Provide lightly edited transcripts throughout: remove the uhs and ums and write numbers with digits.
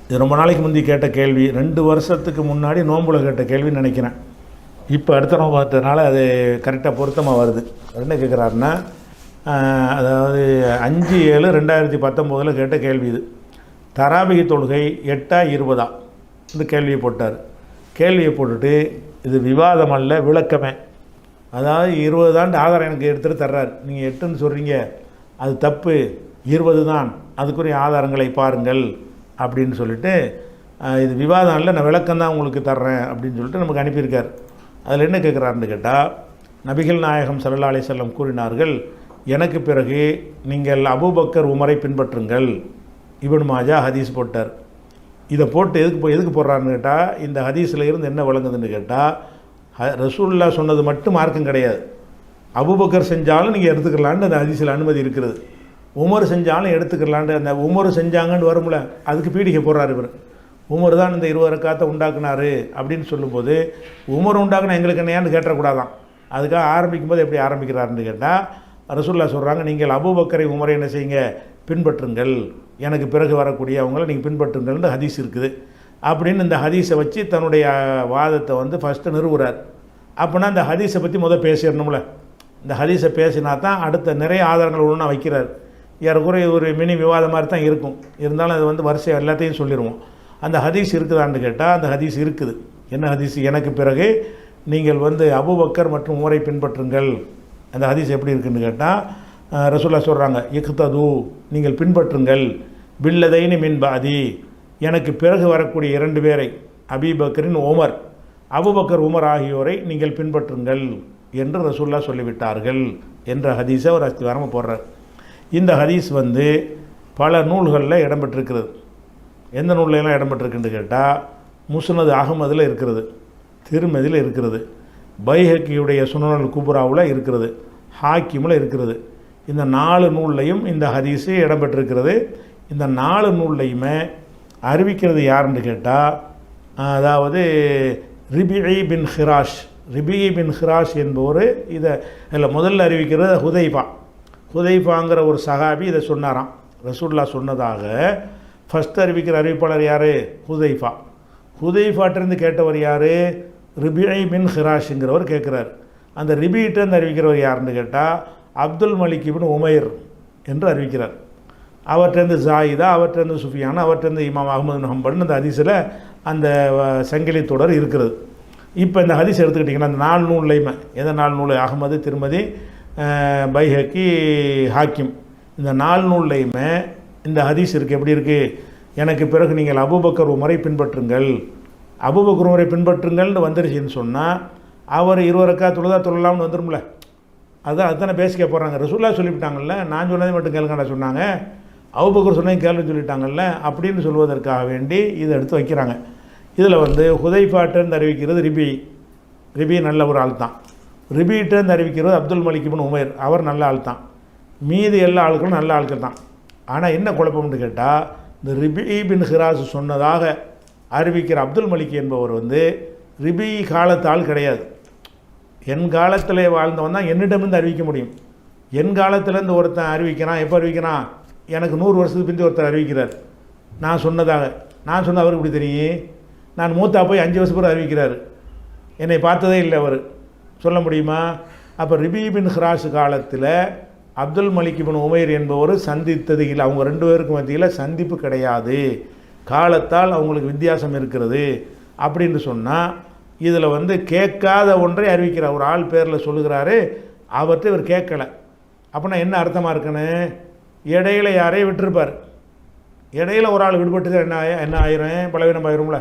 இது ரொம்ப நாளைக்கு முந்தி கேட்ட கேள்வி, 2 வருஷத்துக்கு முன்னாடி நோன்புல கேட்ட கேள்வின்னு நினைக்கிறேன். இப்போ அடுத்த நோன்பு பார்த்ததுனால அது கரெக்டாக பொருத்தமாக வருது. என்ன கேட்குறாருன்னா, அதாவது 5/7/2019 கேட்ட கேள்வி இது. தராபிகி தொழுகை 8ஆ 20ஆ இந்த கேள்வியை போட்டார். கேள்வியை போட்டுட்டு இது விவாதம் அல்ல, விளக்கமே. அதாவது 20 தான் ஆதாரம் எனக்கு எடுத்துகிட்டு தர்றாரு. நீங்கள் 8ன்னு சொல்கிறீங்க, அது தப்பு, 20 தான், அதுக்குரிய ஆதாரங்களை பாருங்கள் அப்படின்னு சொல்லிட்டு, இது விவாதம் இல்லை, நான் விளக்கம்தான் உங்களுக்கு தர்றேன் அப்படின்னு சொல்லிட்டு நமக்கு அனுப்பியிருக்கார். அதில் என்ன கேட்குறாருன்னு கேட்டால், நபிகள் நாயகம் ஸல்லல்லாஹு அலைஹி வஸல்லம் கூறினார்கள், எனக்கு பிறகு நீங்கள் அபூபக்கர் உமரை பின்பற்றுங்கள். இப்னு மாஜா ஹதீஸ் போட்டார். இதை போட்டு எதுக்கு போடுறாருன்னு கேட்டால், இந்த ஹதீஸில் இருந்து என்ன விளங்குதுன்னு கேட்டால், ரசூலுல்லாஹ் சொன்னது மட்டும் மார்க்கம் கிடையாது. அபூபக்கர் செஞ்சாலும் நீங்கள் எடுத்துக்கலான்னு அந்த ஹதீஸில் அனுமதி இருக்கிறது. உமர் செஞ்சாலும் எடுத்துக்கலான்னு, அந்த உமர் செஞ்சாங்கன்னு வரும்ல, அதுக்கு பீடிகை போடுறாரு இவர். உமர் தான் இந்த 20 ரக்காத்தை உண்டாக்குனாரு அப்படின்னு சொல்லும்போது, உமர் உண்டாக்குனா எங்களுக்கு என்னையான்னு கேட்டக்கூடாதான். அதுக்காக ஆரம்பிக்கும் போது எப்படி ஆரம்பிக்கிறாருன்னு கேட்டால், ரசூலுல்லாஹ் சொல்கிறாங்க, நீங்கள் அபூபக்கரை உமரை என்ன செய்யுங்க, பின்பற்றுங்கள், எனக்கு பிறகு வரக்கூடிய அவங்கள நீங்கள் பின்பற்றுங்கள்னு ஹதீஸ் இருக்குது அப்படின்னு இந்த ஹதீஸை வச்சு தன்னுடைய வாதத்தை வந்து ஃபஸ்ட்டு நிறுவுறார். அப்படின்னா இந்த ஹதீஸை பற்றி பேசிடணும்ல. இந்த ஹதீஸை பேசினா தான் அடுத்த நிறைய ஆதாரங்கள் ஒன்று வைக்கிறார். ஏறக்குறைய ஒரு மினி விவாதம் மாதிரி தான் இருக்கும். இருந்தாலும் அது வந்து வரிசை எல்லாத்தையும் சொல்லிடுவோம். அந்த ஹதீஸ் இருக்குதான்னு கேட்டால் அந்த ஹதீஸ் இருக்குது. என்ன ஹதீஸ்? எனக்கு பிறகு நீங்கள் வந்து அபூபக்கர் மற்றும் உமரை பின்பற்றுங்கள். அந்த ஹதீஸ் எப்படி இருக்குதுன்னு கேட்டால், ரசூலுல்லாஹ் சொல்கிறாங்க, இக்தது, நீங்கள் பின்பற்றுங்கள், பில்லதைனி மின் பாதி, எனக்கு பிறகு வரக்கூடிய 2 பேரை, அபீபக்கரின் உமர், அபூபக்கர் உமர் ஆகியோரை நீங்கள் பின்பற்றுங்கள் என்று ரசூலுல்லாஹ் சொல்லிவிட்டார்கள் என்ற ஹதீஸை ஒரு அஸ்திவாரமாக போடுறார். இந்த ஹதீஸ் வந்து பல நூல்களில் இடம்பெற்றிருக்கிறது. எந்த நூல்லாம் இடம்பெற்றிருக்குன்னு கேட்டால், முஸ்னது அஹ்மதில் இருக்கிறது, திருமதியில் இருக்கிறது, பைஹக்கியுடைய சுனனுல் குப்ராவில் இருக்கிறது, ஹாக்கிமில் இருக்கிறது. இந்த 4 நூல்லையும் இந்த ஹதீஸு இடம்பெற்றிருக்கிறது. இந்த 4 நூல்லையுமே அறிவிக்கிறது யாருன்னு கேட்டால், அதாவது ரிபிஇ பின் ஹிராஷ் என்பவர் இதை இல்லை முதல்ல அறிவிக்கிறது ஹுதைஃபாங்கிற ஒரு சஹாபி இதை சொன்னாராம். ரசூலுல்லாஹ் சொன்னதாக ஃபஸ்ட் அறிவிக்கிற அறிவிப்பாளர் யார்? ஹுதைஃபாட்டிருந்து கேட்டவர் யார்? ரிபிஇ பின் ஹிராஷுங்கிறவர் கேட்குறார். அந்த ரிபியிட்டேருந்து அறிவிக்கிறவர் யாருன்னு கேட்டால் அப்துல் மலிக் இப்னு உமைர் என்று அறிவிக்கிறார். அவற்றிருந்து ஜாயிதா, அவற்றிருந்து சுஃபியான், அவற்றிருந்து இமாம் அஹ்மது பின் ஹம்பல்னு அந்த ஹதீஸில் அந்த சங்கிலி தொடர் இருக்கிறது. இப்போ இந்த ஹதீஸ் எடுத்துக்கிட்டிங்கன்னா அந்த 4 நூல்லையுமே, எந்த 4 நூல்? அஹ்மது, திருமதி, பைஹக்கி, ஹாக்கிம், இந்த 4 நூல்லையுமே இந்த ஹதீஸ் இருக்குது. எப்படி இருக்குது? எனக்கு பிறகு நீங்கள் அபூபக்கர் உமரை பின்பற்றுங்கள், அபூபக்கர் உமரை பின்பற்றுங்கள்னு வந்துருச்சுன்னு சொன்னால் அவர் 20 ரக்காத் தொழலாம்னு வந்துடும்ல. அதுதானே பேசிக்க போகிறாங்க. ரசூலுல்லாஹ் சொல்லிவிட்டாங்கல்ல, நான் சொன்னதை மட்டும் கேளுங்கடா சொன்னாங்க, அபூபக்கர் சொன்னதை கேளுன்னு சொல்லிட்டாங்கல்ல அப்படின்னு சொல்வதற்காக வேண்டி இதை எடுத்து வைக்கிறாங்க. இதில் வந்து ஹுதைஃபாட்டிருந்து அறிவிக்கிறது ரிபி நல்ல ஒரு ஆள் தான். ரிபிகிட்டேருந்து அறிவிக்கிறது அப்துல் மலிக் இப்னு உமைர், அவர் நல்ல ஆள் தான். மீதி எல்லா ஆட்களும் நல்ல ஆட்கள் தான். ஆனால் என்ன குழப்பம்னு கேட்டால், இந்த ரிபி பின் ஹிராஸ் சொன்னதாக அறிவிக்கிற அப்துல் மலிக் என்பவர் வந்து ரிபி காலத்தால் கிடையாது. என் காலத்தில் வாழ்ந்தவன் தான் என்னிடமிருந்து அறிவிக்க முடியும். என் காலத்திலேருந்து ஒருத்தன் அறிவிக்கிறான். எப்போ அறிவிக்கிறான்? எனக்கு 100 வருஷத்துக்கு பிந்தி ஒருத்தர் அறிவிக்கிறார். நான் சொன்னதாக, நான் சொன்ன அவருக்கு இப்படி தெரியும். நான் மூத்தா போய் 5 வருஷம் பிறகு அறிவிக்கிறார். என்னை பார்த்ததே இல்லை அவர், சொல்ல முடியுமா? அப்போ ரிபி பின் ஹிராஸ் காலத்தில் அப்துல் மலிக் இப்னு உமைர் என்பவர் சந்தித்தது இல்லை. அவங்க 2 பேருக்கு மத்தியில் சந்திப்பு கிடையாது. காலத்தால் அவங்களுக்கு வித்தியாசம் இருக்கிறது அப்படின்னு சொன்னால், இதில் வந்து கேட்காத ஒன்றை அறிவிக்கிறார். ஒரு ஆள் பேரில் சொல்லுகிறாரு, அவர்கிட்ட இவர் கேட்கலை. அப்படின்னா என்ன அர்த்தமாக இருக்குன்னு, இடையில யாரையும் விட்டுருப்பார். இடையில ஒரு ஆள் விடுபட்டு என்ன ஆயிரும்? பலவீனம் ஆயிரும்ல.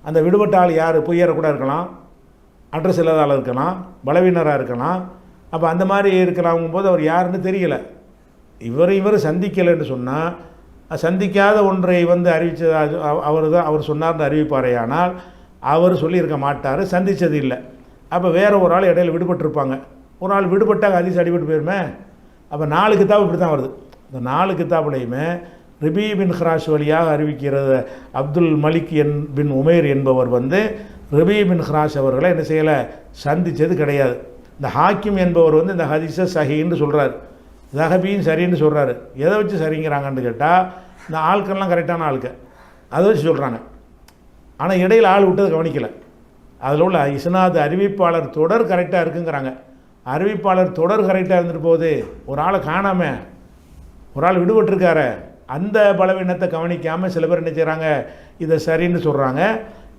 அந்த விடுபட்ட ஆள் யார்? பொய்யரை கூட இருக்கலாம், அட்ரஸ் இல்லாத ஆள் இருக்கலாம், பலவீனராக இருக்கலாம். அப்போ அந்த மாதிரி இருக்கலாங்கும் போது அவர் யாருன்னு தெரியலை. இவர் சந்திக்கலைன்னு சொன்னால், சந்திக்காத ஒன்றை வந்து அறிவித்தது அவர் சொன்னார்னு அறிவிப்பாரே. ஆனால் அவர் சொல்லியிருக்க மாட்டார், சந்தித்தது இல்லை. அப்போ வேறு ஒரு ஆள் இடையில விடுபட்டிருப்பாங்க. ஒரு ஆள் விடுபட்டால் ஹதீஸ் அடிபட்டு போயிருமே. அப்போ 4 கிதாப் இப்படி தான் வருது. இந்த 4 கிதாப்லையுமே ரிபி பின் ஹிராஷ் வழியாக அறிவிக்கிறது அப்துல் மலிக் பின் உமைர் என்பவர் வந்து ரிபி பின் ஹிராஷ் அவர்களை என்ன செய்யலை, சந்தித்தது கிடையாது. இந்த ஹாக்கிம் என்பவர் வந்து இந்த ஹதீஸை சஹீன்னு சொல்கிறார், ஜஹபியும் சரின்னு சொல்கிறாரு. எதை வச்சு சரிங்கிறாங்கன்னு கேட்டால், இந்த ஆட்கள்லாம் கரெக்டான ஆட்கள். அதை வச்சு சொல்கிறாங்க. ஆனால் இடையில் ஆள் விட்டதை கவனிக்கலை. அதில் உள்ள இஸ்னாத் அறிவிப்பாளர் தொடர் கரெக்டாக இருக்குங்கிறாங்க. அறிவிப்பாளர் தொடர் கரெக்டாக இருந்துட்டு போகுது, ஒரு ஆளை காணாமல் ஒரு ஆள் விடுபட்டிருக்கார, அந்த பலவீனத்தை கவனிக்காமல் சில பேர் என்ன செய்கிறாங்க, இதை சரின்னு சொல்கிறாங்க.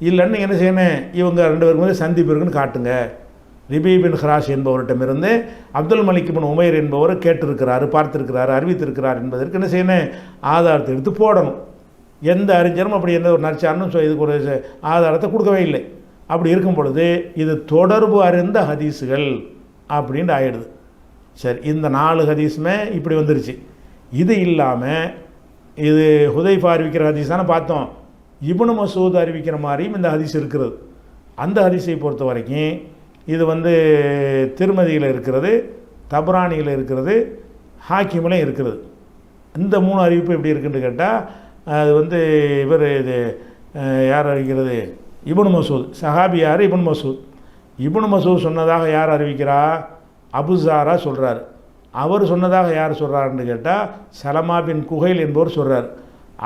இல்லைன்னு என்ன செய்யணும், இவங்க 2 பேருக்கு வந்து சந்திப்பு இருக்குன்னு காட்டுங்க. ரிபி பின் ஹிராஷ் என்பவர்கிட்டமிருந்து அப்துல் மலிக் பின் உமைர் என்பவர் கேட்டிருக்கிறாரு, பார்த்திருக்கிறாரு, அறிவித்திருக்கிறார் என்பதற்கு என்ன செய்யணும், ஆதாரத்தை எடுத்து போடணும். எந்த அறிஞரும் அப்படி எந்த ஒரு நற்சாரணும் இதுக்கு ஒரு ஆதாரத்தை கொடுக்கவே இல்லை. அப்படி இருக்கும் பொழுது இது தொடர்பு அறிந்த ஹதீஸுகள் அப்படின்னு ஆயிடுது. சரி, இந்த 4 ஹதீஸுமே இப்படி வந்துருச்சு. இது இல்லாமல் இது ஹுதைஃபா அறிவிக்கிற ஹதீஸ் தானே பார்த்தோம். இப்னு மசூத் அறிவிக்கிற மாதிரியும் இந்த ஹதீஸ் இருக்கிறது. அந்த ஹதீஸை பொறுத்த வரைக்கும் இது வந்து திருமதியில் இருக்கிறது, தப்ரானியில் இருக்கிறது, ஹாக்கிமில் இருக்கிறது. இந்த 3 அறிவிப்பு எப்படி இருக்குன்னு கேட்டால் அது வந்து இவர் இது யார் அறிவிக்கிறது, இப்னு மசூத். சஹாபி யார், இப்னு மசூத். இப்னு மசூத் சொன்னதாக யார் அறிவிக்கிறா, அபுசாரா சொல்கிறார். அவர் சொன்னதாக யார் சொல்கிறாருன்னு கேட்டால் சலமா பின் குஹைல் என்பவர் சொல்கிறார்.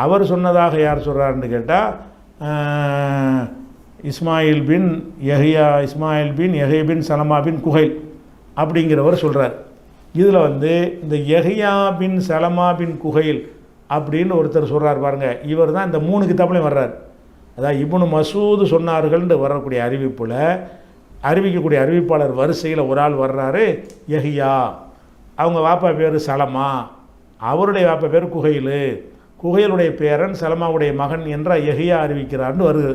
அவர் சொன்னதாக யார் சொல்கிறாருன்னு கேட்டால் இஸ்மாயில் பின் யஹ்யா பின் சலமா பின் குஹைல் அப்படிங்கிறவர் சொல்கிறார். இதில் வந்து இந்த யஹ்யா பின் சலமா பின் குஹைல் அப்படின்னு ஒருத்தர் சொல்கிறார் பாருங்கள், இவர் தான் இந்த 3 கிதாப்லையும் வர்றார். அதாவது இப்னு மசூத் சொன்னார்கள்னு வரக்கூடிய அறிவிப்பில் அறிவிக்கக்கூடிய அறிவிப்பாளர் வரிசையில் ஒரு ஆள் வர்றாரு, யஹ்யா. அவங்க வாப்பா பேர் சலமா, அவருடைய வாப்பா பேர் குஹைலு, குஹைலுடைய பேரன் சலமாவுடைய மகன் என்ற யஹ்யா அறிவிக்கிறார்னு வருது.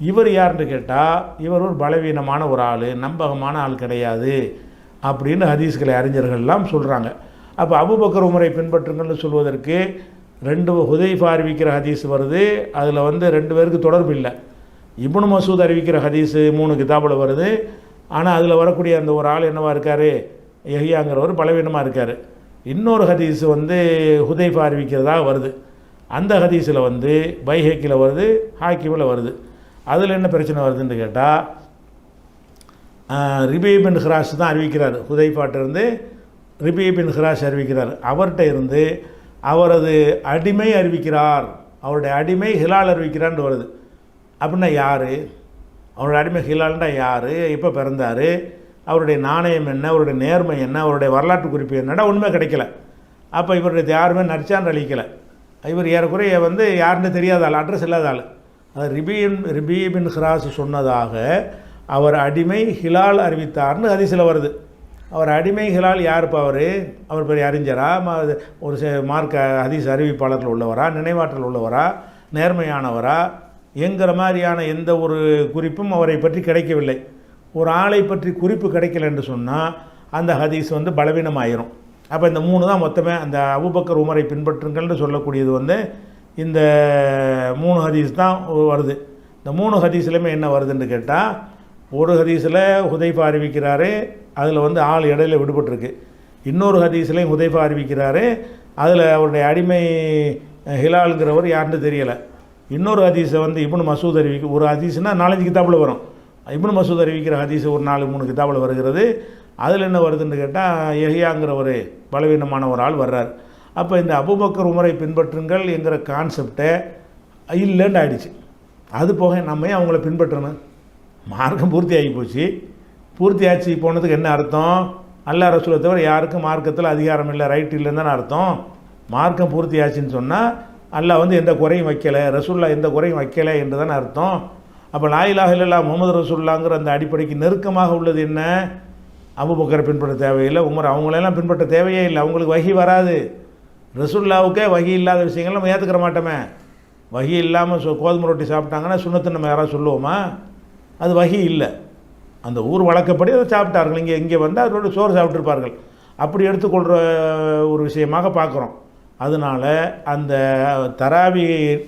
இவர் யாருன்னு கேட்டால் இவர் ஒரு பலவீனமான ஒரு ஆள், நம்பகமான ஆள் கிடையாது அப்படின்னு ஹதீஸ்களை அறிஞர்கள்லாம் சொல்கிறாங்க. அப்போ அபூபக்கர் உமரை பின்பற்றுங்கள்னு சொல்வதற்கு 2 ஹுதைஃபா அறிவிக்கிற ஹதீஸ் வருது, அதில் வந்து 2 பேருக்கு தொடர்பு இல்லை. இப்னு மசூத் அறிவிக்கிற ஹதீஸு 3 கிதாபில் வருது. ஆனால் அதில் வரக்கூடிய அந்த ஒரு ஆள் என்னவா இருக்கார், யஹ்யாங்கிறவர் பலவீனமாக இருக்கார். இன்னொரு ஹதீஸ் வந்து ஹுதைஃபா அறிவிக்கிறதாக வருது. அந்த ஹதீஸில் வந்து பைஹக்கியில் வருது, ஹாக்கிமில் வருது. அதில் என்ன பிரச்சனை வருதுன்னு கேட்டால் ரிபி பின் ஹிராஷ் தான் அறிவிக்கிறார். ஹுதைஃபாட்டிருந்து ரிபி பின் ஹிராஷ் அறிவிக்கிறார். அவர்கிட்ட இருந்து அவரது அடிமை அறிவிக்கிறார், அவருடைய அடிமை ஹிலால் அறிவிக்கிறான்னு வருது. அப்படின்னா யார், அவருடைய அடிமை ஹிலால்னா யார், எப்போ பிறந்தார், அவருடைய நாணயம் என்ன, அவருடைய நேர்மை என்ன, அவருடைய வரலாற்று குறிப்பு என்னடா உண்மை கிடைக்கல. அப்போ இவருடைய யாருமே நற்சான்று அளிக்கலை. இவர் ஏறக்குறைய வந்து யாருன்னு தெரியாத ஆள், அட்ரஸ் இல்லாத ஆள். அது ரிபி பின் ஹிராஸ் சொன்னதாக அவர் அடிமை ஹிலால் அறிவித்தார்னு ஹதீஸில் வருது. அவர் அடிமை ஹிலால் யாருப்பா, அவர் பெரிய அறிஞரா, ஒரு மார்க்க ஹதீஸ் அறிவிப்பாளர்கள் உள்ளவரா, நினைவாற்றல் உள்ளவரா, நேர்மையானவரா என்கிற மாதிரியான எந்த ஒரு குறிப்பும் அவரை பற்றி கிடைக்கவில்லை. ஒரு ஆளை பற்றி குறிப்பு கிடைக்கல என்று சொன்னால் அந்த ஹதீஸ் வந்து பலவீனமாயிரும். அப்போ இந்த 3 தான் மொத்தமே அந்த அபூபக்கர் உமரை பின்பற்றுங்கள்னு சொல்லக்கூடியது வந்து இந்த 3 ஹதீஸ் தான் வருது. இந்த 3 ஹதீஸ்லையுமே என்ன வருதுன்னு கேட்டால், ஒரு ஹதீஸில் ஹுதைஃபா அறிவிக்கிறாரு, அதில் வந்து ஆள் இடையில விடுபட்டிருக்கு. இன்னொரு ஹதீஸ்லையும் ஹுதைஃபா அறிவிக்கிறாரு, அதில் அவருடைய அடிமை ஹிலாலுங்கிறவர் யாருன்னு தெரியலை. இன்னொரு ஹதீஸை வந்து இப்னு மசூத் ஒரு ஹதீஸ்னால் 4-5 கிதாபில் வரும். இப்னு மசூத் அறிவிக்கிற ஹதீஸ் ஒரு 4-3 கிதாபில் வருகிறது. அதில் என்ன வருதுன்னு கேட்டால் யஹ்யாங்கிற ஒரு பலவீனமான ஒரு ஆள் வர்றார். அப்போ இந்த அபூபக்கர் உமரை பின்பற்றுங்கள் என்கிற கான்செப்டை இல்லைன்னு ஆயிடுச்சு. அது போக நம்ம அவங்கள பின்பற்றணும், மார்க்கம் பூர்த்தி ஆகி போச்சு. பூர்த்தி ஆச்சு போனதுக்கு என்ன அர்த்தம், அல்லாஹ் ரசூலை தவிர யாருக்கும் மார்க்கத்தில் அதிகாரம் இல்லை, ரைட் இல்லைன்னு தானே அர்த்தம். மார்க்கம் பூர்த்தி ஆச்சுன்னு சொன்னால் அல்லாஹ் வந்து எந்த குறையும் வைக்கலை, ரசூல்லா எந்த குறையும் வைக்கலை என்று தானே அர்த்தம். அப்போ லா இலாஹ இல்லல்லாஹ் முஹம்மது ரசூலுல்லாஹ்ங்கிற அந்த அடிப்படைக்கு நெருக்கமாக உள்ளது என்ன, அபூபக்கரை பின்பற்ற தேவையில்லை, உமர் அவங்களெல்லாம் பின்பற்ற தேவையே இல்லை, அவங்களுக்கு வஹி வராது. ரசூலுல்லாவுக்கே வஹி இல்லாத விஷயங்கள் நம்ம ஏற்றுக்கிற மாட்டோமே. வஹி இல்லாமல் கோதுமை ரொட்டி சாப்பிட்டாங்கன்னா சுன்னத்து நம்ம யாராவது சொல்லுவோமா, அது வஹி இல்லை. அந்த ஊர் வழக்கப்படி அதை சாப்பிட்டார்கள், இங்கே வந்து அதோட சோறு சாப்பிட்ருப்பார்கள். அப்படி எடுத்துக்கொள்கிற ஒரு விஷயமாக பார்க்குறோம். அதனால் அந்த தராவி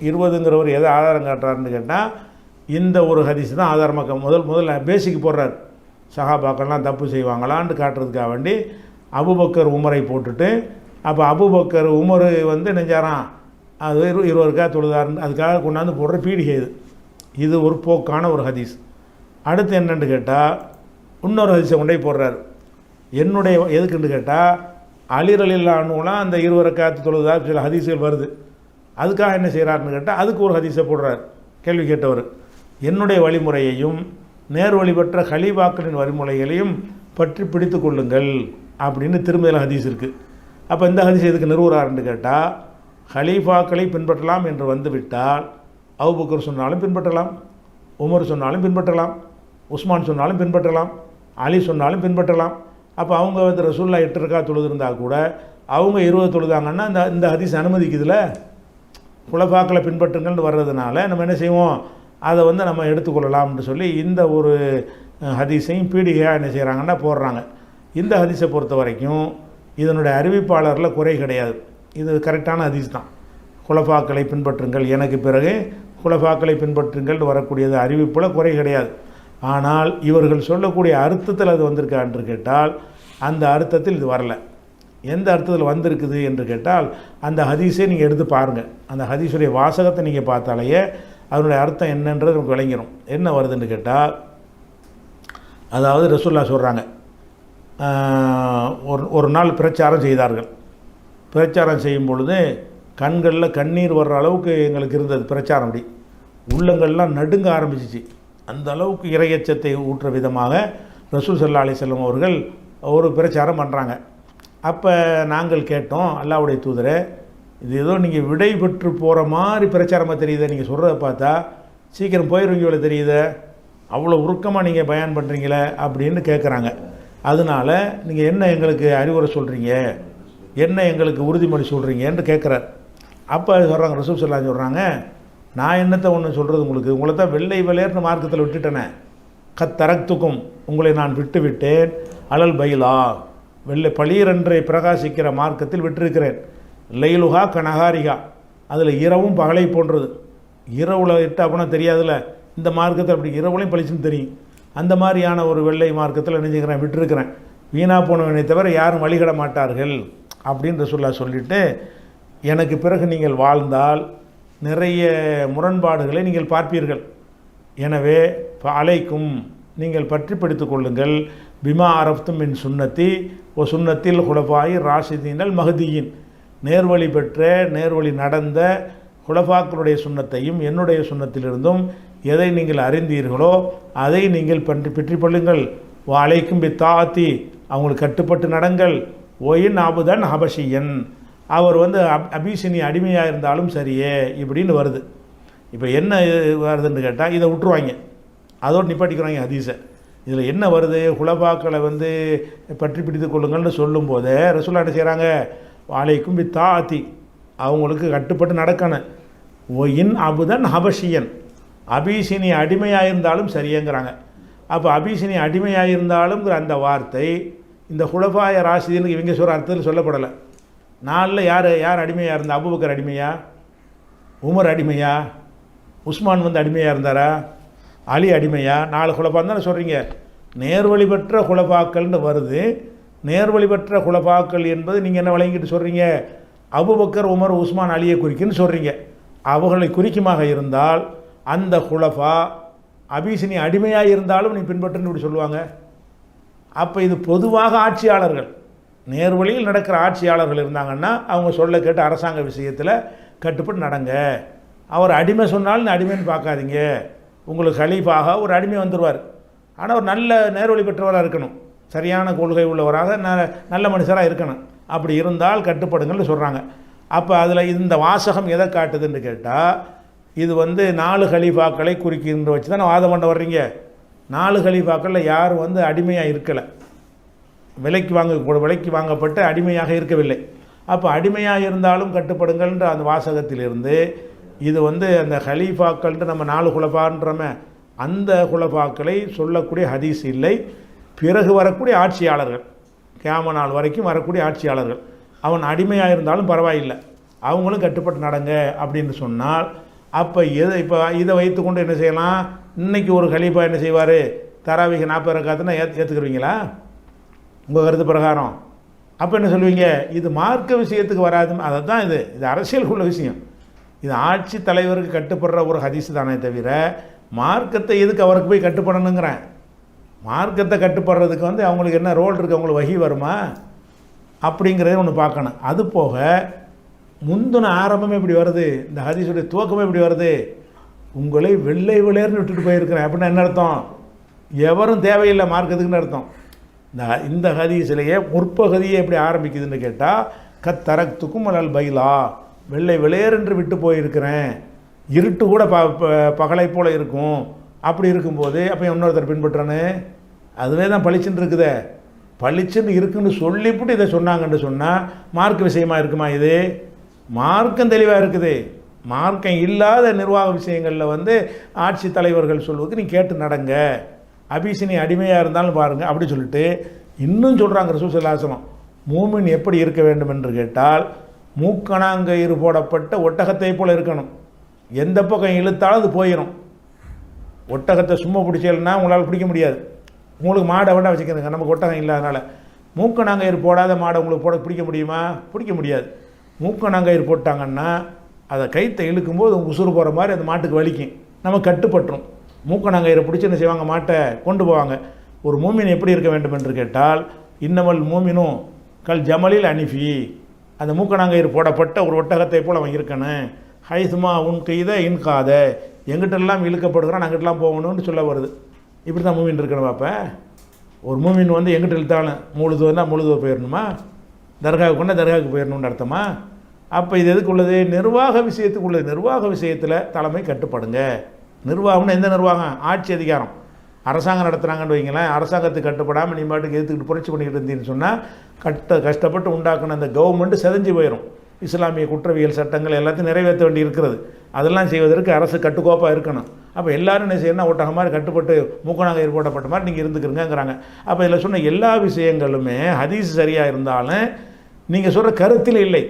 20ங்கிறவர் எதை ஆதாரம் காட்டுறாருன்னு கேட்டால் இந்த ஒரு ஹதீஸ் தான் ஆதாரமாக முதல்ல பேசிக்கு போடுறார். சஹாபாக்கள்லாம் தப்பு செய்வாங்களான்னு காட்டுறதுக்காக வேண்டி அபூபக்கர் உமரை போட்டுட்டு, அப்போ அபூபக்கர் உமர் வந்து நெஞ்சாராம் அது 20 தொழுதாருன்னு அதுக்காக கொண்டாந்து போடுற பீடிகை இது ஒரு போக்கான ஒரு ஹதீஸ். அடுத்து என்னென்னு கேட்டால் இன்னொரு ஹதீஸை கொண்டே போடுறார். என்னுடைய எதுக்குன்னு கேட்டால் அலி ரலியல்லாஹு அன்ஹுலாம் அந்த 20 தொழுதார் சில ஹதீஸுகள் வருது. அதுக்காக என்ன செய்கிறாருன்னு கேட்டால் அதுக்கு ஒரு ஹதீஸை போடுறார். கேள்வி கேட்டவர், என்னுடைய வழிமுறையையும் நேர் வழிபற்ற ஹலீஃபாக்களின் வழிமுறைகளையும் பற்றி பிடித்து கொள்ளுங்கள் அப்படின்னு திருமதியில் ஹதீஸ் இருக்குது. அப்போ இந்த ஹதீஸ் எதுக்கு நிறுவுறாருன்னு கேட்டால், ஹலீஃபாக்களை பின்பற்றலாம் என்று வந்துவிட்டால் அபூபக்கர் சொன்னாலும் பின்பற்றலாம், உமர் சொன்னாலும் பின்பற்றலாம், உஸ்மான் சொன்னாலும் பின்பற்றலாம், அலி சொன்னாலும் பின்பற்றலாம். அப்போ அவங்க வந்து ரசூலுல்லாஹ் 8 ரக்காத் தொழுதுருந்தால் கூட அவங்க 20 தொழுதாங்கன்னா இந்த ஹதீஸ் அனுமதிக்குதுல. குலஃபாக்களை பின்பற்றுங்கள்னு வர்றதுனால நம்ம என்ன செய்வோம், அதை வந்து நம்ம எடுத்துக்கொள்ளலாம்னு சொல்லி இந்த ஒரு ஹதீஸையும் பீடிகையாக என்ன செய்கிறாங்கன்னா போடுறாங்க. இந்த ஹதீஸை பொறுத்த வரைக்கும் இதனுடைய அறிவிப்பாளரில் குறை கிடையாது. இது கரெக்டான ஹதீஸ் தான். குலஃபாக்களை பின்பற்றுங்கள், எனக்கு பிறகு குலஃபாக்களை பின்பற்றுங்கள் வரக்கூடியது அறிவிப்பில் குறை கிடையாது. ஆனால் இவர்கள் சொல்லக்கூடிய அர்த்தத்தில் அது வந்திருக்கா என்று கேட்டால் அந்த அர்த்தத்தில் இது வரல. எந்த அர்த்தத்தில் வந்திருக்குது என்று கேட்டால் அந்த ஹதீஸை நீங்கள் எடுத்து பாருங்கள். அந்த ஹதீஸுடைய வாசகத்தை நீங்கள் பார்த்தாலேயே அதனுடைய அர்த்தம் என்னன்றது நமக்கு விளங்கிடும். என்ன வருதுன்னு கேட்டால், அதாவது ரசூலுல்லாஹ் சொல்கிறாங்க, ஒரு நாள் பிரச்சாரம் செய்தார்கள். பிரச்சாரம் செய்யும் பொழுது கண்களில் கண்ணீர் வர்ற அளவுக்கு எங்களுக்கு இருந்தது பிரச்சாரம். அப்படி உள்ளங்கள்லாம் நடுங்க ஆரம்பிச்சிச்சு. அந்த அளவுக்கு இறையச்சத்தை ஊற்ற விதமாக ரசூல் ஸல்லல்லாஹு அலைஹி வஸல்லம் அவர்கள் ஒரு பிரச்சாரம் பண்ணுறாங்க. அப்போ நாங்கள் கேட்டோம், அல்லாஹ்வுடைய தூதரே, இது ஏதோ நீங்கள் விடை பெற்று போகிற மாதிரி பிரச்சாரமாக தெரியுது, நீங்கள் சொல்கிறத பார்த்தா சீக்கிரம் போயிடுவீங்க இவ்வளோ தெரியுது, அவ்வளோ உருக்கமாக நீங்கள் பயான் பண்ணுறீங்களே அப்படின்னு கேட்குறாங்க. அதனால் நீங்கள் என்ன எங்களுக்கு அறிவுரை சொல்கிறீங்க, என்ன எங்களுக்கு உறுதிமொழி சொல்கிறீங்கன்னு கேட்குறார். அப்போ சொல்கிறாங்க, ரசூல் ஸல்லல்லாஹு அலைஹி சொல்கிறாங்க, நான் என்னத்தை ஒன்று சொல்கிறது உங்களுக்கு, உங்களை தான் வெள்ளை வெளையர்னு மார்க்கத்தில் விட்டுட்டேனே, கத்தரக்துக்கும், உங்களை நான் விட்டு விட்டேன், அலல் பைலா, வெள்ளை பளீரென்றை பிரகாசிக்கிற மார்க்கத்தில் விட்டிருக்கிறேன், லைலுஹா கனஹாரிகா, அதில் இரவும் பகலை போன்றது. இரவுல இட்டு அப்படின்னா தெரியாதுல்ல, இந்த மார்க்கத்தில் அப்படி இரவுலையும் பளிச்சுன்னு தெரியும். அந்த மாதிரியான ஒரு வெள்ளை மார்க்கத்தில் நினைச்சுக்கிறேன், விட்டுருக்கிறேன், வீணாக போனவனை தவிர யாரும் வழிகட மாட்டார்கள் அப்படின்னு ரசூலுல்லாஹ் சொல்லிவிட்டு, எனக்கு பிறகு நீங்கள் வாழ்ந்தால் நிறைய முரண்பாடுகளை நீங்கள் பார்ப்பீர்கள், எனவே அலைக்கும், நீங்கள் பற்றி பிடித்துக் கொள்ளுங்கள், பிமா அரஃப்தும் மின் சுன்னத்தி ஓ சுன்னத்தில் குலஃபாய் ராஷிதீனல் மஹதியின், நேர்வழி பெற்ற நேர்வழி நடந்த குலஃபாக்களுடைய சுன்னத்தையும் என்னுடைய சுன்னத்திலிருந்தும் எதை நீங்கள் அறிந்தீர்களோ அதை நீங்கள் பற்றி கொள்ளுங்கள். அலைக்கும் பித்தாத்தி, அவங்களுக்கு கட்டுப்பட்டு நடங்கள். ஒயின் அபுதன் ஹபஷியன், அவர் வந்து அபிசினி அடிமையாக இருந்தாலும் சரியே இப்படின்னு வருது. இப்போ என்ன வருதுன்னு கேட்டால் இதை விட்டுருவாங்க, அதோடு நிப்பாட்டிக்கிறாங்க ஹதீஸை. இதில் என்ன வருது, குலஃபாக்களை வந்து பற்றி பிடித்து கொள்ளுங்கள்னு சொல்லும்போதே ரசூலுல்லாஹ் என்ன செய்கிறாங்க, அலைக்கும் பித்தாத்தி, அவங்களுக்கு கட்டுப்பட்டு நடக்கணும். ஒயின் அபுதன் ஹபஷியன், அபிசினி அடிமையாக இருந்தாலும் சரியேங்கிறாங்க. அப்போ அபிசினி அடிமையாக இருந்தாலும்ங்கிற அந்த வார்த்தை இந்த குலஃபாய ராஷிதீனுக்கு இவங்க சொல்கிற அர்த்தத்தில் சொல்லப்படலை. நாளில் யார் அடிமையாக இருந்தா, அபூபக்கர் அடிமையா, உமர் அடிமையா, உஸ்மான் வந்து அடிமையாக இருந்தாரா, அலி அடிமையா, 4 குலஃபான்னு தானே சொல்கிறீங்க. நேர்வழி பெற்ற குலஃபாக்கள்னு வருது. நேர்வழி பெற்ற குலஃபாக்கள் என்பது நீங்கள் என்ன வழங்கிட்டு சொல்கிறீங்க, அபூபக்கர் உமர் உஸ்மான் அலியை குறிக்குன்னு சொல்கிறீங்க. அவர்களை குறிக்குமாக இருந்தால் அந்த குலஃபா அபிசினி அடிமையாக இருந்தாலும் நீ பின்பற்றுன்னு இப்படி சொல்லுவாங்க. அப்போ இது பொதுவாக ஆட்சியாளர்கள், நேர்வழியில் நடக்கிற ஆட்சியாளர்கள் இருந்தாங்கன்னா அவங்க சொல்ல கேட்டு அரசாங்க விஷயத்தில் கட்டுப்பட்டு நடங்க. அவர் அடிமை சொன்னாலும் அடிமைன்னு பார்க்காதீங்க, உங்களுக்கு கலீஃபாக ஒரு அடிமை வந்துடுவார், ஆனால் ஒரு நல்ல நேர்வழி பெற்றவராக இருக்கணும், சரியான கொள்கை உள்ளவராக நல்ல மனுஷராக இருக்கணும். அப்படி இருந்தால் கட்டுப்படுங்கள்னு சொல்கிறாங்க. அப்போ அதில் இந்த வாசகம் எதை காட்டுதுன்னு கேட்டால், இது வந்து 4 கலீஃபாக்களை குறிக்கின்ற வச்சு தான் வாதம் பண்ண வர்றீங்க. 4 கலீஃபாக்களில் யாரும் வந்து அடிமையாக இருக்கலை, விலைக்கு வாங்கப்பட்டு அடிமையாக இருக்கவில்லை. அப்போ அடிமையாக இருந்தாலும் கட்டுப்படுங்கள்ன்ற அந்த வாசகத்திலிருந்து இது வந்து அந்த ஹலீஃபாக்கள்ன்ட்டு நம்ம 4 குலஃபான்றமே அந்த குலஃபாக்களை சொல்லக்கூடிய ஹதீஸ் இல்லை. பிறகு வரக்கூடிய ஆட்சியாளர்கள், கியாம நாள் வரைக்கும் வரக்கூடிய ஆட்சியாளர்கள், அவன் அடிமையாக இருந்தாலும் பரவாயில்லை, அவங்களும் கட்டுப்பட்டு நடங்க அப்படின்னு சொன்னால், அப்போ இப்போ இதை வைத்துக்கொண்டு என்ன செய்யலாம், இன்றைக்கி ஒரு கலீஃபா என்ன செய்வார், தராவிக 40 ரக்காத்துன்னா ஏற்றுக்குருவீங்களா உங்கள் கருத்து பிரகாரம்? அப்போ என்ன சொல்லுவீங்க, இது மார்க்க விஷயத்துக்கு வராது. அதை தான் இது அரசியலுக்குள்ள விஷயம். இது ஆட்சி தலைவருக்கு கட்டுப்படுற ஒரு ஹதீஸ் தானே தவிர மார்க்கத்தை எதுக்கு அவருக்கு போய் கட்டுப்படணுங்கிறேன். மார்க்கத்தை கட்டுப்படுறதுக்கு வந்து அவங்களுக்கு என்ன ரோல் இருக்குது, அவங்களுக்கு வகி வருமா அப்படிங்கிறத ஒன்று பார்க்கணும். அது போக முந்தின ஆரம்பமே இப்படி வருது, இந்த ஹதீஸுடைய துவக்கமே இப்படி வருது, உங்களை வெள்ளை விளையர்னு விட்டுட்டு போயிருக்கிறேன் அப்படின்னா என்ன அர்த்தம்? எவரும் தேவையில்லை மார்க்கத்துக்குன்னு அர்த்தம். இந்த ஹதீஸிலேயே முற்பகுதியே எப்படி ஆரம்பிக்குதுன்னு கேட்டால், கத்தரத்துக்கும் அலல் பைலா, வெள்ளை விளையர் என்று விட்டு போயிருக்கிறேன், இருட்டு கூட பகலை போல் இருக்கும், அப்படி இருக்கும்போது அப்போ இன்னொருத்தர் பின்பற்றானே, அதுவே தான் பளிச்சுன்னு இருக்குதே, பளிச்சுன்னு இருக்குன்னு சொல்லிவிட்டு இதை சொன்னாங்கன்னு சொன்னால் மார்க்க விஷயமாக இருக்குமா? இது மார்க்கம் தெளிவாக இருக்குது. மார்க்கம் இல்லாத நிர்வாக விஷயங்களில் வந்து ஆட்சி தலைவர்கள் சொல்வதுக்கு நீ கேட்டு நடங்க, அபிசினி அடிமையாக இருந்தாலும் பாருங்கள் அப்படி சொல்லிட்டு இன்னும் சொல்கிறாங்க ரசூல் ஸல்லல்லாஹு அலைஹி வஸல்லம், மூமின் எப்படி இருக்க வேண்டும் என்று கேட்டால், மூக்கணாங்கயிறு போடப்பட்ட ஒட்டகத்தை போல் இருக்கணும். எந்த பக்கம் இழுத்தாலும் அது போயிடும். ஒட்டகத்தை சும்மா பிடிச்சேன்னா உங்களால் பிடிக்க முடியாது. உங்களுக்கு மாடை வேண்டாம் வச்சுக்கிறதுங்க, நமக்கு ஒட்டகம் இல்லாதனால. மூக்கணாங்கயிறு போடாத மாடை உங்களுக்கு பிடிக்க முடியுமா? பிடிக்க முடியாது. மூக்கணாங்கயிறு போட்டாங்கன்னா அதை கைத்தை இழுக்கும்போது உசுறு போகிற மாதிரி அந்த மாட்டுக்கு வலிக்கும், நம்ம கட்டுப்பட்டுரும். மூக்கணாங்கயிறு பிடிச்சி என்ன செய்வாங்க? மாட்டை கொண்டு போவாங்க. ஒரு மூமின் எப்படி இருக்க வேண்டும் என்று கேட்டால், இன்னமல் மூமினும் கல் ஜமலில் அனிஃபி, அந்த மூக்கணாங்கயிறு போடப்பட்ட ஒரு ஒட்டகத்தை போல் அவன் இருக்கணும். ஹைசுமா உன் கைத இன்காத, எங்கிட்டெல்லாம் இழுக்கப்படுகிறான் அங்கிட்டலாம் போகணும்னு சொல்ல வருது. இப்படி தான் மூமின் இருக்கணும். அப்போ ஒரு மூமின் வந்து எங்கிட்ட இழுத்தாலும் முழுதுவன்னா முழுதுவ போயிடணுமா? தர்காவுக்கு கொண்டா தர்காவுக்கு போயிடணும்னு அர்த்தமா? அப்போ இது எதுக்கு உள்ளது? நிர்வாக விஷயத்துக்கு உள்ளது. நிர்வாக விஷயத்தில் தலைமை கட்டுப்படுங்க. நிர்வாகம்னா எந்த நிர்வாகம்? ஆட்சி அதிகாரம். அரசாங்கம் நடத்துகிறாங்கன்னு வைங்களேன், அரசாங்கத்துக்கு கட்டுப்படாமல் நீ பாட்டுக்கு எதுத்துக்கிட்டு புரட்சி பண்ணிக்கிட்டு இருந்தீங்கன்னு சொன்னால் கஷ்டப்பட்டு உண்டாக்குன அந்த கவர்மெண்ட்டு செதஞ்சு போயிடும். இஸ்லாமிய குற்றவியல் சட்டங்கள் எல்லாத்தையும் நிறைவேற்ற வேண்டி இருக்கிறது. அதெல்லாம் செய்வதற்கு அரசு கட்டுக்கோப்பாக இருக்கணும். அப்போ எல்லோரும் என்ன செய்யணும்? ஒட்டக மாதிரி கட்டுப்பட்டு மூக்கணாங்கயிறு போடப்பட்ட மாதிரி நீங்கள் இருந்துக்கிறங்கிறாங்க. அப்போ இதில் சொன்ன எல்லா விஷயங்களுமே ஹதீஸ் சரியாக இருந்தாலும் நீங்கள் சொல்கிற கருத்தில் இல்லை.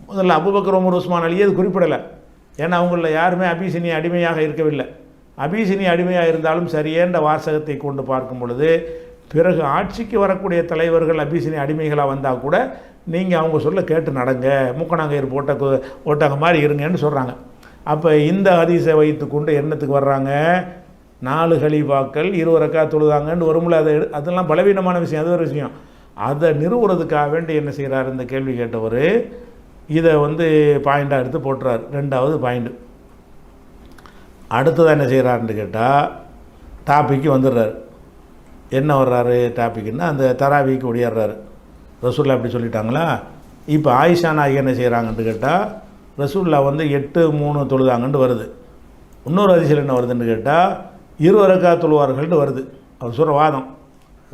முதல்ல அபூபக்கர், உமர், உஸ்மான் அலியே அது குறிப்பிடலை. ஏன்னா அவங்களில் யாருமே அபிசினிய அடிமையாக இருக்கவில்லை. அபிசினிய அடிமையாக இருந்தாலும் சரியேன்ற வாசகத்தை கொண்டு பார்க்கும் பொழுது, பிறகு ஆட்சிக்கு வரக்கூடிய தலைவர்கள் அபிசினிய அடிமைகளாக வந்தால் கூட நீங்கள் அவங்க சொல்ல கேட்டு நடங்க, மூக்கணாங்கயிறு போட்ட ஒட்டக மாதிரி இருங்கன்னு சொல்கிறாங்க. அப்போ இந்த ஹதீஸை வைத்து கொண்டு என்னத்துக்கு வர்றாங்க? 4 கலீஃபாக்கள் 20 ரக்காத் தொழுதாங்கன்னு வரும்ல, அதெல்லாம் பலவீனமான விஷயம், அது ஒரு விஷயம். அதை நிறுவுறதுக்காக வேண்டி என்ன செய்கிறார் இந்த கேள்வி கேட்டவர்? இதை வந்து பாயிண்டாக எடுத்து போட்டுறார். 2வது பாயிண்ட்டு. அடுத்ததாக என்ன செய்கிறாருன்னு கேட்டால், டாப்பிக்கு வந்துடுறாரு. என்ன வர்றாரு டாப்பிக்குன்னா, அந்த தராவிக்கு ஒடியாடுறாரு. ரசூல்லா அப்படி சொல்லிட்டாங்களா? இப்போ ஆயிஷா நாயகி என்ன செய்கிறாங்கன்னு கேட்டால், ரசூல்லா வந்து 8-3 தொழுதாங்கன்னு வருது. இன்னொரு அதிசயம் என்ன வருதுன்னு கேட்டால், 20 ரக்காத் தொழுவார்கள்னு வருது. அவர் சொல்கிற வாதம்,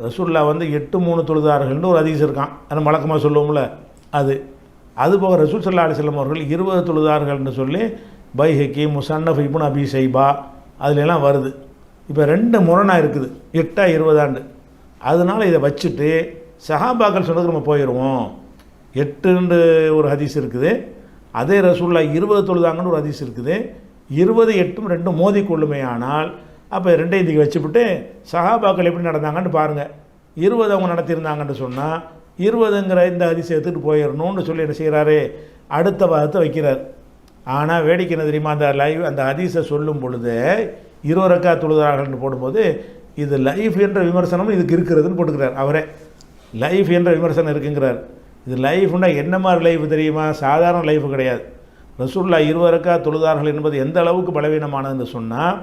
ரசூல்லா வந்து 8-3 தொழுதார்கள்னு ஒரு அதிசயம் இருக்கான், அதை வழக்கமாக சொல்லுவோம்ல அது. அதுபோக ரசூல் ஸல்லல்லாஹு அலைஹி வஸல்லம் அவர்கள் 20 தொழுதார்கள்னு சொல்லி பைஹக்கி, முஸன்னஃப், இப்னு அபி ஷைபா அதுலெல்லாம் வருது. இப்போ 2 முரணாக இருக்குது, 8-20 அதனால் இதை வச்சுட்டு சஹாபாக்கள் சொன்னதுக்கு நம்ம போயிடுவோம். 8 ஒரு ஹதீஸ் இருக்குது, அதே ரசூல்லா 20 தொழுதாங்கன்னு ஒரு ஹதீஸ் இருக்குது. 20, 8 2 மோதி கொள்ளுமே. ஆனால் அப்போ 2 இதுக்கு வச்சுவிட்டு சஹாபாக்கள் எப்படி நடந்தாங்கன்னு பாருங்கள். 20 அவங்க நடத்தியிருந்தாங்கன்னு சொன்னால் 20ங்கிற இந்த ஹதீஸை எடுத்துகிட்டு போயிடணும்னு சொல்லி என்ன செய்கிறாரு? அடுத்த வாதத்தை வைக்கிறார். ஆனால் வேடிக்கை என்ன தெரியுமா? அந்த ஹதீஸை சொல்லும் பொழுது 20 ரக்காத் தொழுதார்கள்னு போடும்போது இது லைஃப் என்ற விமர்சனமும் இதுக்கு இருக்கிறதுன்னு போட்டுக்கிறார். அவரே லைஃப் என்ற விமர்சனம் இருக்குங்கிறார். இது லைஃப்னா என்ன மாதிரி லைஃப் தெரியுமா? சாதாரண லைஃப் கிடையாது. ரசூலுல்லாஹ் 20 ரக்காத் தொழுதார்கள் என்பது எந்த அளவுக்கு பலவீனமானதுன்னு சொன்னால்,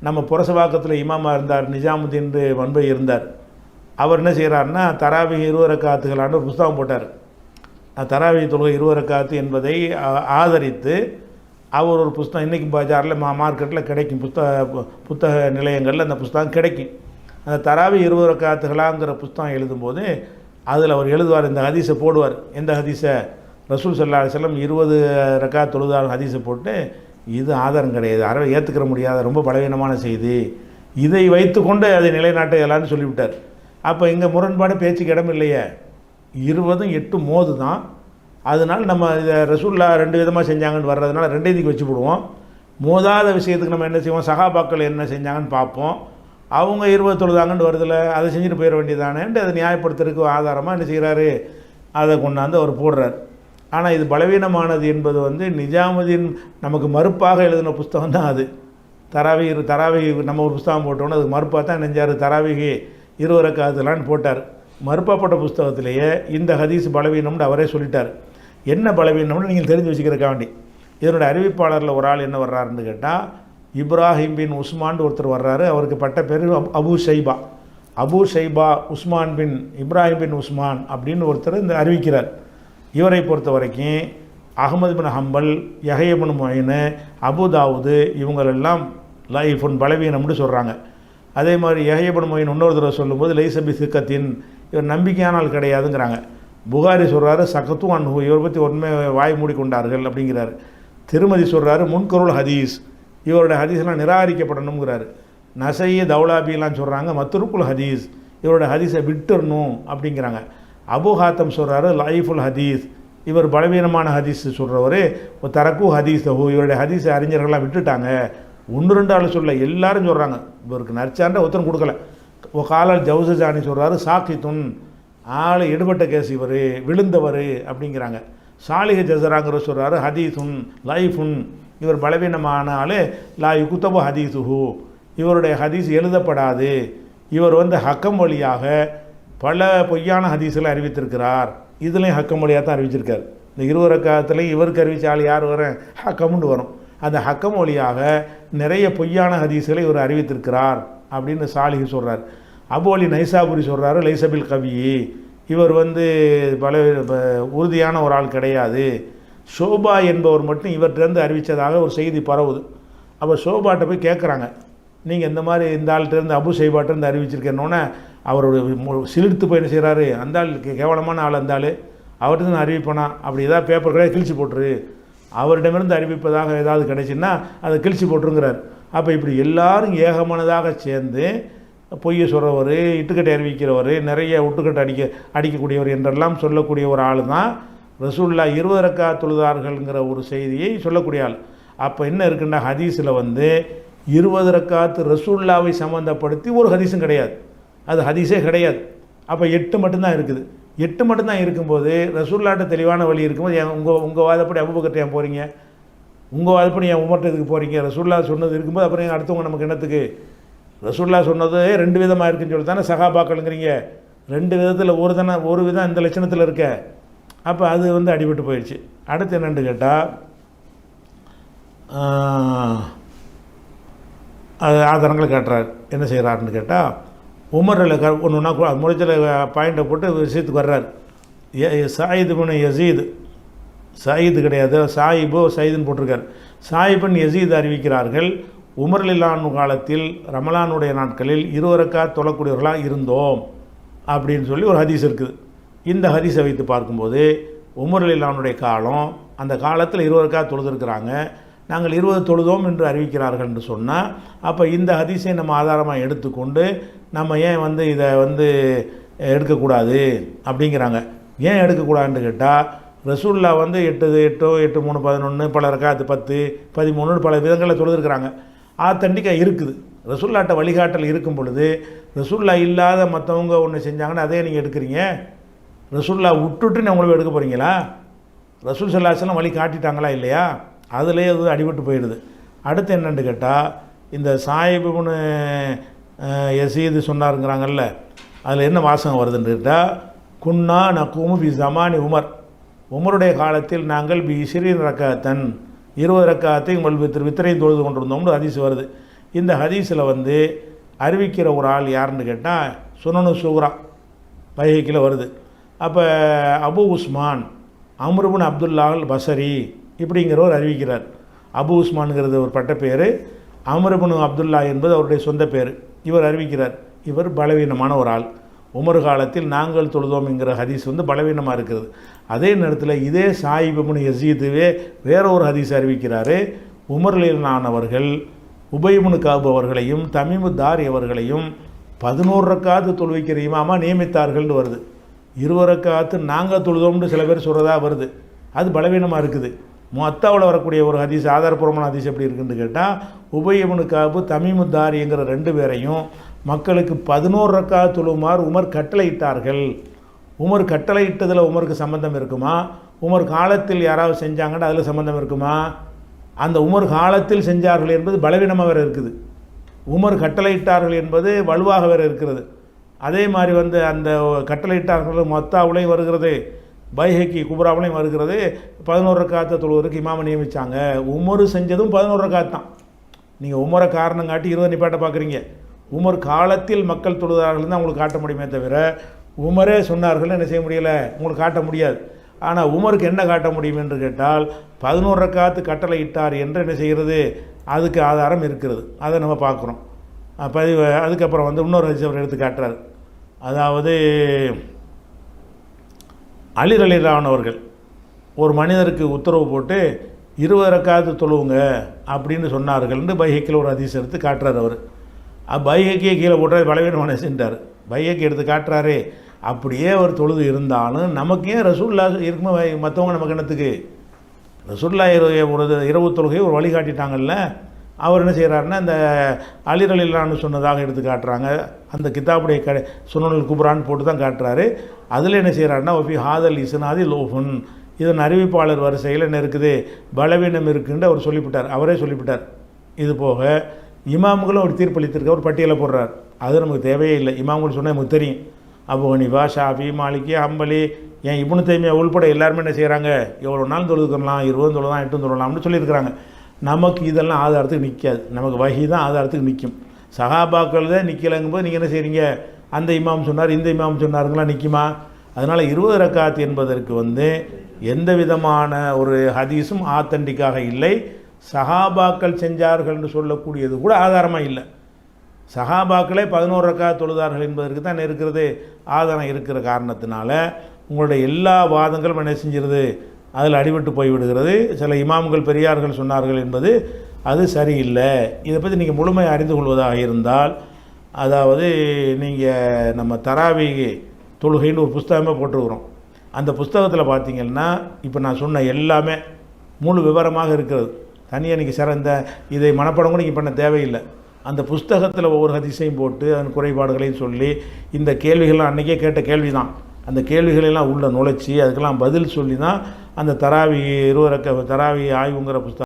நம்ம புரசவாக்கத்தில் இமாமா இருந்தார், நிஜாமுதீன் வன்பை இருந்தார். அவர் என்ன செய்கிறாருன்னா, தராவி 20 ரக்காத்துகளான ஒரு புஸ்தகம் போட்டார். தராவி தொழுகை 20 ரக்காத்து என்பதை ஆதரித்து அவர் ஒரு புஸ்தகம் இன்றைக்கி பஜாரில் மார்க்கெட்டில் கிடைக்கும், புத்தக நிலையங்களில் அந்த புஸ்தகம் கிடைக்கும். அந்த தராவி 20 ரக்காத்துகளாங்கிற புஸ்தகம் எழுதும்போது அதில் அவர் எழுதுவார், இந்த ஹதீஸை போடுவார். எந்த ஹதீஸை? ரசூல் ஸல்லல்லாஹு அலைஹி வஸல்லம் 20 ரக்காத் தொழுதார் ஹதீஸை போட்டு, இது ஆதாரம் கிடையாது, அறவை ஏற்றுக்கிற முடியாத ரொம்ப பலவீனமான செய்தி, இதை வைத்து கொண்டு அதை நிலைநாட்ட எல்லான்னு சொல்லிவிட்டார். அப்போ இங்கே முரண்பாடு பேச்சுக்கு இடம் இல்லையே. 20, 8 மோது தான். அதனால் நம்ம இதை ரசூல்லா 2 விதமாக செஞ்சாங்கன்னு வர்றதுனால 2 இதுக்கு வச்சு போடுவோம். மோதாத விஷயத்துக்கு நம்ம என்ன செய்வோம்? சஹாபாக்கள் என்ன செஞ்சாங்கன்னு பார்ப்போம். அவங்க 20 தொழுதாங்கன்னு வருதில்ல, அதை செஞ்சுட்டு போயிட வேண்டியதானேன்ட்டு அதை நியாயப்படுத்துறதுக்கு ஆதாரமாக என்ன செய்கிறாரு? அதை கொண்டாந்து அவர் போடுறார். ஆனால் இது பலவீனமானது என்பது வந்து நிஜாமுதீன் நமக்கு மறுப்பாக எழுதின புஸ்தகம் தான் அது. தராவி நம்ம ஒரு புஸ்தகம் போட்டோன்னு அதுக்கு மறுப்பாக தான் நெஞ்சார். தராவிகி 20 ரக்காத்துலான்னு போட்டார். மறுப்பாப்பட்ட புஸ்தகத்திலேயே இந்த ஹதீஸ் பலவீனம்னு அவரே சொல்லிட்டார். என்ன பலவீனம்னு நீங்கள் தெரிஞ்சு வச்சுக்கிறக்க வேண்டி. இதனுடைய அறிவிப்பாளரில் ஒரு ஆள் என்ன வர்றாருன்னு கேட்டால், இப்ராஹிம் பின் உஸ்மான் ஒருத்தர் வர்றாரு. அவருக்கு பட்ட பேர் அபு ஷைபா. அபு ஷைபா உஸ்மான் பின் இப்ராஹிம் பின் உஸ்மான் அப்படின்னு ஒருத்தர் இந்த அறிவிக்கிறார். இவரை பொறுத்த வரைக்கும் அஹ்மது பின் ஹம்பல், யஹ்யா பின் முயின், அபு தாவூது இவங்களெல்லாம் லைஃபுன் பலவீனம்னு சொல்கிறாங்க. அதே மாதிரி யஹ்யா பின் முயின் இன்னொரு தடவை சொல்லும்போது லைசபி சிக்கத்தின், இவர் நம்பிக்கையான ஆள் கிடையாதுங்கிறாங்க. புகாரி சொல்கிறாரு சகத்து அன்ஹு, இவரை பற்றி உண்மை வாய் மூடிக்கொண்டார்கள் அப்படிங்கிறாரு. திருமதி சொல்கிறாரு முன்கருள் ஹதீஸ், இவருடைய ஹதீஸ்லாம் நிராகரிக்கப்படணுங்கிறாரு. நசை தௌலாபிலாம் சொல்கிறாங்க மத்துருக்குல் ஹதீஸ், இவருடைய ஹதீஸை விட்டுறணும் அப்படிங்கிறாங்க. அபு ஹாத்தம் சொல்கிறாரு லைஃபுல் ஹதீஸ், இவர் பலவீனமான ஹதீஸ் சொல்கிறவர். தரக்கு ஹதீஸ் தஹு, இவருடைய ஹதீஸை அறிஞர்கள்லாம் விட்டுட்டாங்க. 1-2 ஆள் சொல்ல, எல்லாரும் சொல்கிறாங்க. இவருக்கு நற்சான்ற ஒருத்தரும் கொடுக்கல. காலால் ஜவுசஜானி சொல்கிறாரு சாக்கித்துன், ஆள் எடுபட்ட கேஸ், இவர் விழுந்தவர் அப்படிங்கிறாங்க. சாலிஹ் ஜசராங்கிற சொல்கிறாரு ஹதீஸுன் லைஃபுன், இவர் பலவீனமான ஆள். லா யுகுத்தபு ஹதீஸுஹு, இவருடைய ஹதீஸ் எழுதப்படாது. இவர் ஹக்கம் வழியாக பல பொய்யான ஹதீஸில் அறிவித்திருக்கிறார். இதுலேயும் ஹக்கம் வழியாக தான் அறிவிச்சிருக்கார். இந்த 20 ரக்காத்துலேயும் இவருக்கு அறிவித்த ஆள் யார் வர ஹக்கம்னு வரும். அந்த ஹக்கம் வழியாக நிறைய பொய்யான ஹதீஸ்களை இவர் அறிவித்திருக்கிறார் அப்படின்னு சாலிஹ் சொல்கிறார். அபு அலி நைசாபுரி சொல்கிறாரு லைசபில் கவி, இவர் பல உறுதியான ஒரு ஆள் கிடையாது. ஷோபா என்பவர் மட்டும் இவர்கிட்டருந்து அறிவித்ததாக ஒரு செய்தி பரவுது. அப்போ ஷோபாட்ட போய் கேட்குறாங்க, நீங்கள் இந்த மாதிரி இந்த ஆள்கிட்டருந்து அபு ஷைபாட்டிருந்து அறிவிச்சிருக்கேன்னொன்னே அவருடைய சிலிர்த்து போய் என்ன செய்கிறாரு, அந்த ஆள் கேவலமான ஆள், அந்த ஆள் அவர்கிட்ட நான் அறிவிப்பேனா, அப்படி ஏதாவது பேப்பர் கிடையாது கிழிச்சு போட்டுரு, அவரிடமிருந்து அறிவிப்பதாக ஏதாவது கிடைச்சுன்னா அதை கிழிச்சு போட்டுருங்கிறார். அப்போ இப்படி எல்லாரும் ஏகமானதாக சேர்ந்து பொய்யை சொல்கிறவர், இட்டுக்கட்டை அறிவிக்கிறவர், நிறைய ஒட்டுக்கட்டை அடிக்கக்கூடியவர் என்றெல்லாம் சொல்லக்கூடிய ஒரு ஆள் தான் ரசூல்லா 20 ரக்காத் தொழுதார்கள்ங்கிற ஒரு செய்தியை சொல்லக்கூடிய ஆள். அப்போ என்ன இருக்குன்னா ஹதீஸில் 20 ரக்காத்து ரசூல்லாவை சம்மந்தப்படுத்தி ஒரு ஹதீஸும் கிடையாது, அது ஹதீஸே கிடையாது. அப்போ 8 மட்டும்தான் இருக்குது. 8 மட்டும்தான் இருக்கும்போது ரசூல்லாட்ட தெளிவான வழி இருக்கும்போது உங்கள் வாதப்படி அபூபக்கர்ட்ட ஏன் போகிறீங்க, உங்கள் வாதப்படி ஏன் உமர்ட்ட இதுக்கு போகிறீங்க, ரசூல்லா சொன்னது இருக்கும்போது அப்புறம் அடுத்தவங்க நமக்கு என்னத்துக்கு, ரசூல்லா சொன்னது 2 விதமாக இருக்குன்னு சொல்லி தானே சகாபாக்கள்ங்கிறீங்க. 2 விதத்தில் ஒரு விதம் இந்த லட்சணத்தில் இருக்க. அப்போ அது அடிபட்டு போயிடுச்சு. அடுத்து என்னென்னு கேட்டால் அது ஆதாரங்களை காட்டுறாரு. என்ன செய்கிறாருன்னு கேட்டால் உமரில் ஒன்று ஒன்றா முடிச்சல பாயிண்டை போட்டு விஷயத்துக்கு வர்றார். சாயிது பின் யசீது, சாயிது கிடையாது சாயிபோ சயீதுன்னு போட்டிருக்கார். சாயிபின் யசீது அறிவிக்கிறார்கள், உமர்லில்லானு காலத்தில் ரமலானுடைய நாட்களில் 20 ரக்காத் தொழக்கூடியவர்களாக இருந்தோம் அப்படின்னு சொல்லி ஒரு ஹதீஸ் இருக்குது. இந்த ஹதீஸை வைத்து பார்க்கும்போது உமர்லில்லானுடைய காலம், அந்த காலத்தில் 20 ரக்காத் தொழுதுருக்கிறாங்க, நாங்கள் 20 தொழுதோம் என்று அறிவிக்கிறார்கள் என்று சொன்னால், அப்போ இந்த ஹதீஸை நம்ம ஆதாரமாக எடுத்துக்கொண்டு நம்ம ஏன் இதை எடுக்கக்கூடாது அப்படிங்கிறாங்க. ஏன் எடுக்கக்கூடாதுன்னு கேட்டால் ரசூல்லா 8 8 8 3 11 பல ரக்காத்து 10 13 பல விதங்களில் தொழுதுருக்கிறாங்க. ஆத்தண்டிக்காக இருக்குது. ரசூல்லாட்ட வழிகாட்டல் இருக்கும் பொழுது ரசூல்லா இல்லாத மற்றவங்க ஒன்று செஞ்சாங்கன்னா அதே நீங்கள் எடுக்கிறீங்க. ரசூல்லா விட்டுட்டு நான் உங்களுக்கு எடுக்க போகிறீங்களா? ரசூல் ஸல்லல்லாஹு அலைஹி வஸல்லம் வழி காட்டிட்டாங்களா இல்லையா? அதுலேயே அது அடிபட்டு போயிடுது. அடுத்து என்னென்னு கேட்டால் இந்த சாயிபுன்னு யசீது சொன்னாருங்கிறாங்கல்ல, அதில் என்ன வாசகம் வருதுன்னு கேட்டால் குன்னா நக்கூமு பி ஜமானி உமர், உமருடைய காலத்தில் நாங்கள் பி 20 ரக்காத்தன் 20 ரக்காத்தை உங்கள் வித்திரையும் தொழுது கொண்டிருந்தோம்னு ஹதீஸ் வருது. இந்த ஹதீஸில் அறிவிக்கிற ஒரு ஆள் யாருன்னு கேட்டால் சுனனு சூரா பைஹிக்கில் வருது. அப்போ அபு உஸ்மான் அம்ருபின் அப்துல்லா அல் பசரி இப்படிங்கிறவர் அறிவிக்கிறார். அபு உஸ்மானுங்கிறது ஒரு பட்ட பேர், அம்ருபின் அப்துல்லா என்பது அவருடைய சொந்த பேர். இவர் அறிவிக்கிறார், இவர் பலவீனமான ஒரு ஆள். உமர் காலத்தில் நாங்கள் தொழுதோம்ங்கிற ஹதீஸ் பலவீனமாக இருக்கிறது. அதே நேரத்தில் இதே சாயிபுன் யசீதுவே வேற ஒரு ஹதீஸ் அறிவிக்கிறாரு. உமர்லினானவர்கள் உபைபுன் காபு அவர்களையும் தமீமு தாரி அவர்களையும் 11 ரக்காத்து தொழுவிக்கிற இமாமா நியமித்தார்கள்னு வருது. 20 ரக்காத்து நாங்கள் தொழுதோம்னு சில பேர் சொல்கிறதா வருது. அது பலவீனமாக இருக்குது. மொத்தாவில் வரக்கூடிய ஒரு ஹதீஸ் ஆதாரபூர்வமான ஹதீஸ் எப்படி இருக்குன்னு கேட்டால் உபைபுன் காபு தமீமு தாரிங்கிற 2 பேரையும் மக்களுக்கு 11 ரக்காத் தொழுமாறு உமர் கட்டளையிட்டார்கள். உமர் கட்டளையிட்டதில் உமருக்கு சம்பந்தம் இருக்குமா? உமர் காலத்தில் யாராவது செஞ்சாங்கன்னா அதில் சம்பந்தம் இருக்குமா? அந்த உமர் காலத்தில் செஞ்சார்கள் என்பது பலவீனமாக வேறு இருக்குது. உமர் கட்டளையிட்டார்கள் என்பது வலுவாக வேறு இருக்கிறது. அதே மாதிரி அந்த கட்டளையிட்டார்கள் மொத்தாவுலையும் வருகிறது, பைஹக்கி குப்ராவிலையும் வருகிறது 11 ரக்காத்தை தொழுவதற்கு இமாமை நியமித்தாங்க. உமர் செஞ்சதும் 11 ரக்காத் தான். நீங்கள் உமரை காரணம் காட்டி 20 நிப்பாட்ட பார்க்குறீங்க. உமர் காலத்தில் மக்கள் தொழுதார்கள் தான் உங்களுக்கு காட்ட முடியுமே தவிர உமரே சொன்னார்கள் என்ன செய்ய முடியலை, உங்களுக்கு காட்ட முடியாது. ஆனால் உமருக்கு என்ன காட்ட முடியும் என்று கேட்டால் 11 ரக்காத்து கட்டளை இட்டார் என்று என்ன செய்கிறது, அதுக்கு ஆதாரம் இருக்கிறது. அதை நம்ம பார்க்குறோம். அதுக்கப்புறம் இன்னொரு ஹதீஸ் அவர் எடுத்து காட்டுறார். அதாவது அலி ரலியல்லாஹு அன்ஹு அவர்கள் ஒரு மனிதருக்கு உத்தரவு போட்டு 20 ரக்காத்து தொழுவுங்க அப்படின்னு சொன்னார்கள்னு பைஹக்கியில் ஒரு ஹதீஸ் எடுத்து காட்டுறார். அவர் பைஹக்கியை கீழே போட்டார், பலவீனமான சென்றார். பைஹக்கி எடுத்து காட்டுறாரு. அப்படியே அவர் தொழுது இருந்தாலும் நமக்கு ஏன் ரசூல்லா இருக்குமோ மற்றவங்க நமக்கு என்னத்துக்கு, ரசூல்லா ஒரு இரவு தொழுகையை ஒரு வழிகாட்டிட்டாங்கல்ல. அவர் என்ன செய்கிறாருன்னா இந்த அலி ரலியல்லாஹு அன்ஹு சொன்னதாக எடுத்து காட்டுறாங்க. அந்த கிதாபுடைய சுனனுல் குப்ரான்னு போட்டு தான் காட்டுறாரு. அதில் என்ன செய்கிறாருன்னா ஒஃபி ஹாதல் இஸ்னாதி லோஃபுன், இதன் அறிவிப்பாளர் வரிசையில் என்ன இருக்குது, பலவீனம் இருக்குன்னு அவர் சொல்லிவிட்டார். அவரே சொல்லிவிட்டார். இது போக இமாம்களும் ஒரு தீர்ப்பளித்திருக்க ஒரு பட்டியலை போடுறார். அது நமக்கு தேவையே இல்லை. இமாம்கள் சொன்னால் நமக்கு தெரியும். அபூ ஹனீஃபா, ஷாஃபி, மாலிகி, ஹம்பலி, ஏன் இப்னு தைமியா உள்பட எல்லாருமே என்ன செய்கிறாங்க, எவ்வளோ நாள் தொழுதுக்கலாம், 20 தொழுதான் 8 தொழலாம்னு சொல்லியிருக்கிறாங்க. நமக்கு இதெல்லாம் ஆதாரத்துக்கு நிற்காது. நமக்கு வஹி தான் ஆதாரத்துக்கு நிற்கும். சஹாபாக்கள் தான் நிற்கலைங்கும்போது நீங்கள் என்ன செய்கிறீங்க, அந்த இமாம் சொன்னார் இந்த இமாம் சொன்னாருங்களாம் நிற்குமா? அதனால் 20 ரக்காத் என்பதற்கு எந்த விதமான ஒரு ஹதீஸும் ஆத்தன்டிக்காக இல்லை. சஹாபாக்கள் செஞ்சார்கள் என்று சொல்லக்கூடியது கூட ஆதாரமாக இல்லை. சஹாபாக்களே 11 ரக்காத் தொழுதார்கள் என்பதற்கு தான் இருக்கிறது ஆதாரம் இருக்கிற காரணத்தினால உங்களுடைய எல்லா வாதங்களும் என்ன செஞ்சிருது, அதில் அடிபட்டு போய்விடுகிறது. சில இமாம்கள் பெரியார்கள் சொன்னார்கள் என்பது அது சரியில்லை. இதை பற்றி நீங்கள் முழுமையாக அறிந்து கொள்வதாக இருந்தால், அதாவது நீங்கள் நம்ம தராவி தொழுகைன்னு ஒரு புஸ்தகமே போட்டுருக்குறோம். அந்த புஸ்தகத்தில் பார்த்தீங்கன்னா இப்போ நான் சொன்ன எல்லாமே முழு விவரமாக இருக்கிறது. தனியாக நீங்கள் சிறந்த இதை மனப்பாடம் கூட நீங்கள் பண்ண தேவையில்லை. அந்த புஸ்தகத்தில் ஒவ்வொரு ஹதீஸையும் போட்டு அதன் குறைபாடுகளையும் சொல்லி, இந்த கேள்விகள்லாம் அன்றைக்கே கேட்ட கேள்வி தான், அந்த கேள்விகளெல்லாம் உள்ள நுழைச்சி அதுக்கெல்லாம் பதில் சொல்லி தான் அந்த தராவி 20 தராவி ஆய்வுங்கிற புஸ்தகம்